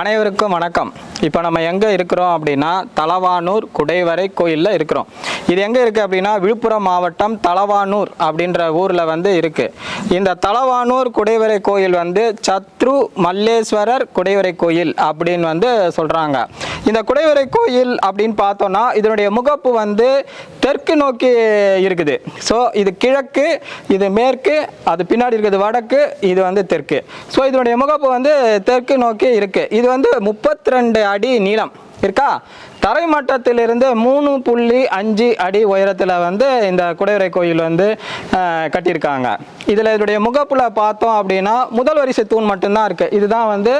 அனைவருக்கும் வணக்கம். இப்போ நம்ம எங்கே இருக்கிறோம் அப்படின்னா தலவானூர் குடைவரை கோயிலில் இருக்கிறோம். இது எங்கே இருக்குது அப்படின்னா விழுப்புரம் மாவட்டம் தலவானூர் அப்படின்ற ஊரில் வந்து இருக்குது. இந்த தலவானூர் குடைவரை கோயில் வந்து சத்ரு மல்லேஸ்வரர் குடைவரை கோயில் அப்படின்னு வந்து சொல்கிறாங்க. இந்த குடைவரை கோயில் அப்படின்னு பார்த்தோன்னா இதனுடைய முகப்பு வந்து தெற்கு நோக்கி இருக்குது. ஸோ இது கிழக்கு, இது மேற்கு, அது பின்னாடி இருக்கிறது வடக்கு, இது வந்து தெற்கு. ஸோ இதனுடைய முகப்பு வந்து தெற்கு நோக்கி இருக்குது. இது வந்து 32 அடி நீளம் இருக்கா. தரைமட்டத்திலிருந்து 3.5 அடி உயரத்தில் வந்து இந்த குடைவரை கோயில் வந்து கட்டியிருக்காங்க. இதில் இதனுடைய முகப்பில் பார்த்தோம் அப்படின்னா முதல் வரிசை தூண் மட்டும்தான் இருக்குது. இதுதான் வந்து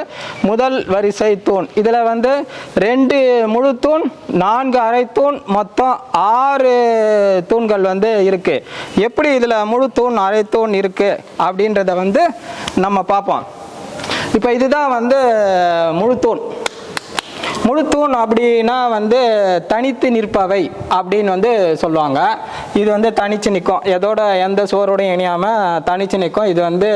முதல் வரிசை தூண். இதில் வந்து 2 முழு தூண், 4 அரை தூண், மொத்தம் 6 தூண்கள் வந்து இருக்குது. எப்படி இதில் முழு தூண் அரை தூண் இருக்குது அப்படின்றத வந்து நம்ம பார்ப்போம். இப்போ இதுதான் வந்து முழு தூண் அப்படின்னா வந்து தனித்து நிற்பவை அப்படின்னு வந்து சொல்லுவாங்க. இது வந்து தனிச்சு நிற்கும், எதோட எந்த சுவரோடையும் இணையாமல் தனிச்சு நிற்கும். இது வந்து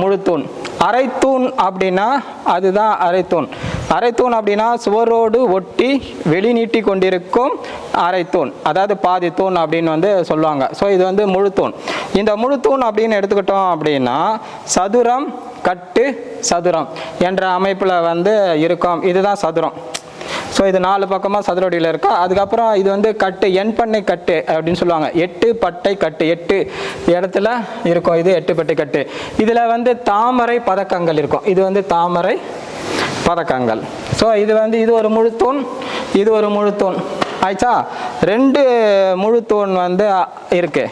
முழு தூண். அரைத்தூண் அப்படின்னா அதுதான் அரைத்தூண். அரைத்தூண் அப்படின்னா சுவரோடு ஒட்டி வெளி நீட்டி கொண்டிருக்கும் அரைத்தூண், அதாவது பாதி தூண் அப்படின்னு வந்து சொல்லுவாங்க. ஸோ இது வந்து முழு தூண். இந்த முழு தூண் அப்படின்னு எடுத்துக்கிட்டோம் அப்படின்னா சதுரம் கட்டு சதுரம் என்ற அமைப்பில் வந்து இருக்கும். இதுதான் சதுரம். ஸோ இது 4 பக்கமாக சதுரடியில் இருக்கா. அதுக்கப்புறம் இது வந்து கட்டு, எண்பண்ணை கட்டு அப்படின்னு சொல்லுவாங்க. 8 பட்டை கட்டு, 8 இடத்துல இருக்கும். இது 8 பட்டை கட்டு. இதில் வந்து தாமரை பதக்கங்கள் இருக்கும். இது வந்து தாமரை பதக்கங்கள். ஸோ இது வந்து இது ஒரு முழு தூண், இது ஒரு முழு தூண் ஆயிடுச்சா. 2 முழு தூண் வந்து இருக்கு.